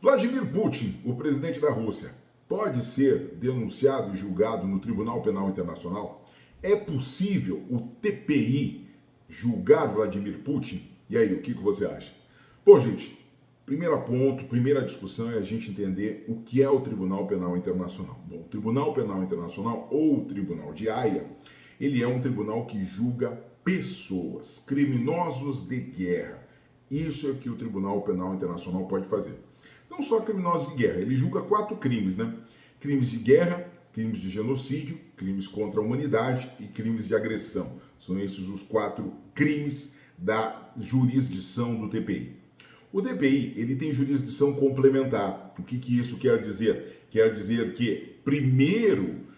Vladimir Putin, o presidente da Rússia, pode ser denunciado e julgado no Tribunal Penal Internacional? É possível o TPI julgar Vladimir Putin? E aí, o que você acha? Bom, gente, primeiro ponto, primeira discussão é a gente entender o que é o Tribunal Penal Internacional. Bom, o Tribunal Penal Internacional, ou o Tribunal de Haia, ele é um tribunal que julga pessoas, criminosos de guerra. Isso é o que o Tribunal Penal Internacional pode fazer. Não só criminosos de guerra, ele julga 4 crimes, né? Crimes de guerra, crimes de genocídio, crimes contra a humanidade e crimes de agressão. São esses os 4 crimes da jurisdição do TPI. O TPI, ele tem jurisdição complementar. O que isso quer dizer? Quer dizer que primeiro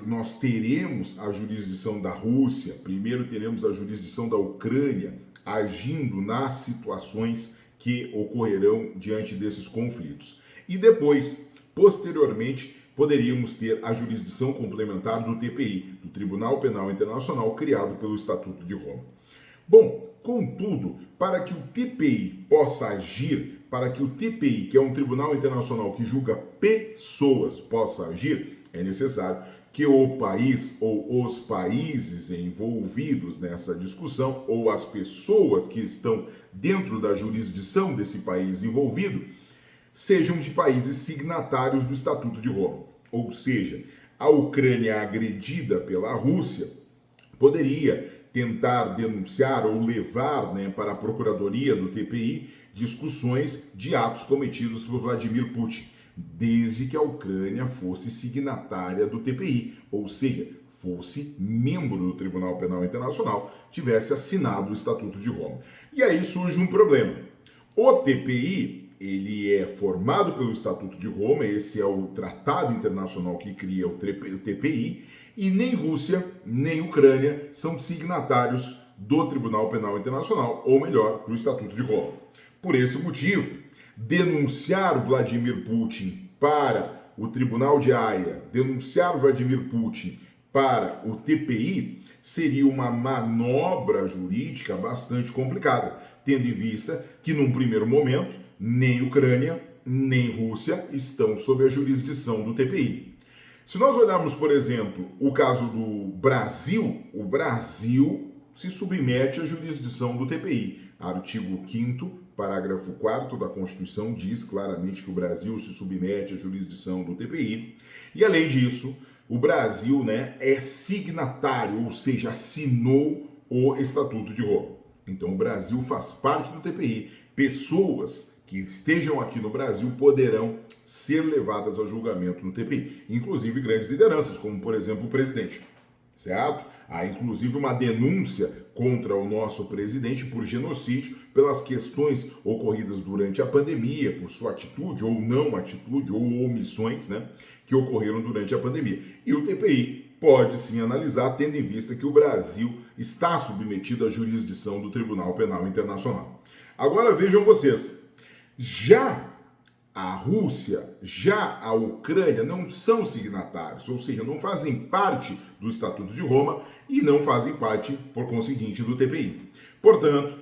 nós teremos a jurisdição da Rússia, primeiro teremos a jurisdição da Ucrânia agindo nas situações que ocorrerão diante desses conflitos. E depois, posteriormente, poderíamos ter a jurisdição complementar do TPI, do Tribunal Penal Internacional, criado pelo Estatuto de Roma. Bom, contudo, para que o TPI possa agir, para que o TPI, que é um tribunal internacional que julga pessoas, possa agir, é necessário que o país ou os países envolvidos nessa discussão ou as pessoas que estão dentro da jurisdição desse país envolvido sejam de países signatários do Estatuto de Roma. Ou seja, a Ucrânia agredida pela Rússia poderia tentar denunciar ou levar para a Procuradoria do TPI discussões de atos cometidos por Vladimir Putin, desde que a Ucrânia fosse signatária do TPI, ou seja, fosse membro do Tribunal Penal Internacional, tivesse assinado o Estatuto de Roma. E aí surge um problema. O TPI, ele é formado pelo Estatuto de Roma, esse é o tratado internacional que cria o TPI, e nem Rússia, nem Ucrânia são signatários do Tribunal Penal Internacional, ou melhor, do Estatuto de Roma. Por esse motivo, denunciar Vladimir Putin para o Tribunal de Haia, denunciar Vladimir Putin para o TPI, seria uma manobra jurídica bastante complicada, tendo em vista que, num primeiro momento, nem Ucrânia, nem Rússia estão sob a jurisdição do TPI. Se nós olharmos, por exemplo, o caso do Brasil, o Brasil se submete à jurisdição do TPI. Artigo 5º, parágrafo 4º da Constituição diz claramente que o Brasil se submete à jurisdição do TPI. E, além disso, o Brasil é signatário, ou seja, assinou o Estatuto de Roma. Então, o Brasil faz parte do TPI. Pessoas que estejam aqui no Brasil poderão ser levadas a julgamento no TPI, inclusive grandes lideranças, como, por exemplo, o presidente, certo? Há, inclusive, uma denúncia contra o nosso presidente por genocídio, pelas questões ocorridas durante a pandemia, por sua atitude ou não atitude, ou omissões, que ocorreram durante a pandemia. E o TPI pode sim analisar, tendo em vista que o Brasil está submetido à jurisdição do Tribunal Penal Internacional. Agora vejam vocês, já a Rússia, já a Ucrânia não são signatários, ou seja, não fazem parte do Estatuto de Roma e não fazem parte, por conseguinte, do TPI. Portanto,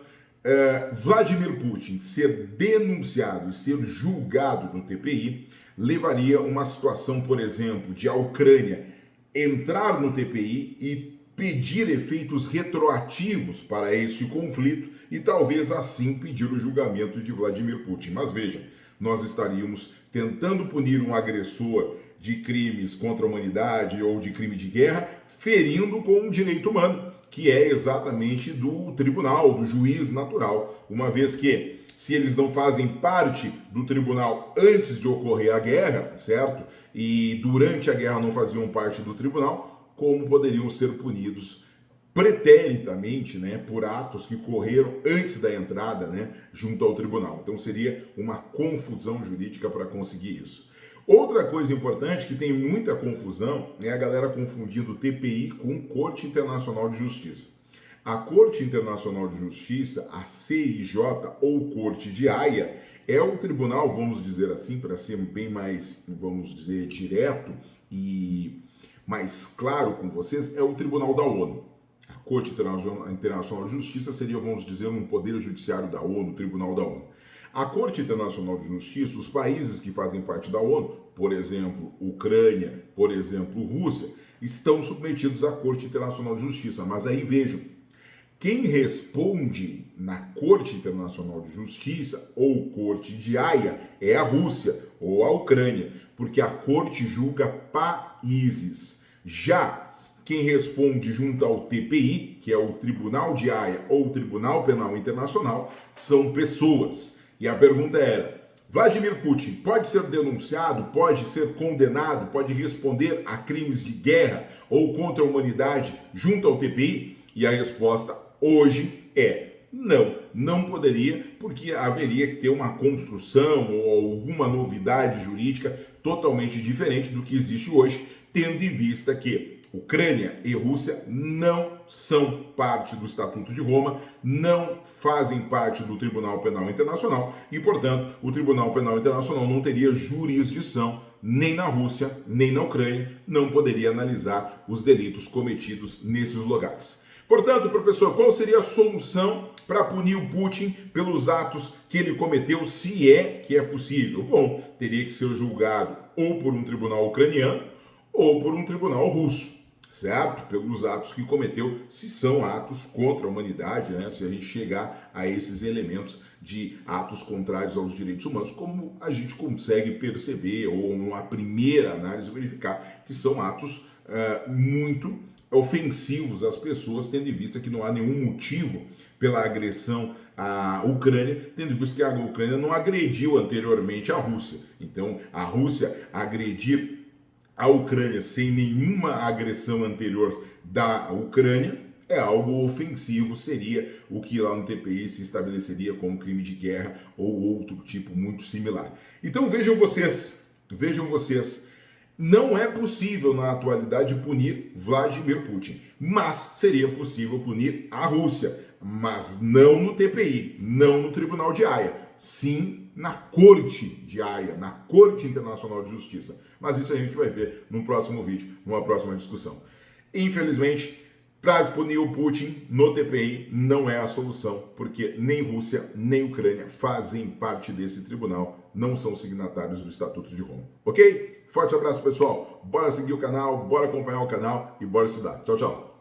Vladimir Putin ser denunciado e ser julgado no TPI levaria uma situação, por exemplo, de a Ucrânia entrar no TPI e pedir efeitos retroativos para este conflito e talvez assim pedir o julgamento de Vladimir Putin. Mas veja, nós estaríamos tentando punir um agressor de crimes contra a humanidade ou de crime de guerra, ferindo com um direito humano, que é exatamente do tribunal, do juiz natural, uma vez que, se eles não fazem parte do tribunal antes de ocorrer a guerra, certo? E durante a guerra não faziam parte do tribunal, como poderiam ser punidos preteritamente, por atos que ocorreram antes da entrada, junto ao tribunal. Então seria uma confusão jurídica para conseguir isso. Outra coisa importante que tem muita confusão é a galera confundindo o TPI com Corte Internacional de Justiça. A Corte Internacional de Justiça, a CIJ ou Corte de Haia, é o tribunal, vamos dizer assim, para ser bem mais, vamos dizer, direto e mais claro com vocês, é o tribunal da ONU. A Corte Internacional de Justiça seria, vamos dizer, um poder judiciário da ONU, o tribunal da ONU. A Corte Internacional de Justiça, os países que fazem parte da ONU, por exemplo, Ucrânia, por exemplo, Rússia, estão submetidos à Corte Internacional de Justiça. Mas aí vejam, quem responde na Corte Internacional de Justiça ou Corte de Haia é a Rússia ou a Ucrânia, porque a Corte julga países. Já quem responde junto ao TPI, que é o Tribunal de Haia ou o Tribunal Penal Internacional, são pessoas. E a pergunta era: Vladimir Putin pode ser denunciado, pode ser condenado, pode responder a crimes de guerra ou contra a humanidade junto ao TPI? E a resposta hoje é não, não poderia, porque haveria que ter uma construção ou alguma novidade jurídica totalmente diferente do que existe hoje, tendo em vista que Ucrânia e Rússia não são parte do Estatuto de Roma, não fazem parte do Tribunal Penal Internacional e, portanto, o Tribunal Penal Internacional não teria jurisdição nem na Rússia, nem na Ucrânia, não poderia analisar os delitos cometidos nesses lugares. Portanto, professor, qual seria a solução para punir o Putin pelos atos que ele cometeu, se é que é possível? Bom, teria que ser julgado ou por um tribunal ucraniano ou por um tribunal russo, certo? Pelos atos que cometeu, se são atos contra a humanidade, né? Se a gente chegar a esses elementos de atos contrários aos direitos humanos, como a gente consegue perceber, ou numa primeira análise verificar que são atos muito ofensivos às pessoas, tendo em vista que não há nenhum motivo pela agressão à Ucrânia, tendo em vista que a Ucrânia não agrediu anteriormente a Rússia. Então, a Rússia agredir a Ucrânia sem nenhuma agressão anterior da Ucrânia é algo ofensivo, seria o que lá no TPI se estabeleceria como crime de guerra ou outro tipo muito similar. Então vejam vocês, não é possível na atualidade punir Vladimir Putin, mas seria possível punir a Rússia, mas não no TPI, não no Tribunal de Haia, sim na Corte de Haia, na Corte Internacional de Justiça. Mas isso a gente vai ver num próximo vídeo, numa próxima discussão. Infelizmente, para punir o Putin no TPI não é a solução, porque nem Rússia nem Ucrânia fazem parte desse tribunal, não são signatários do Estatuto de Roma. Ok? Forte abraço, pessoal. Bora seguir o canal, bora acompanhar o canal e bora estudar. Tchau, tchau.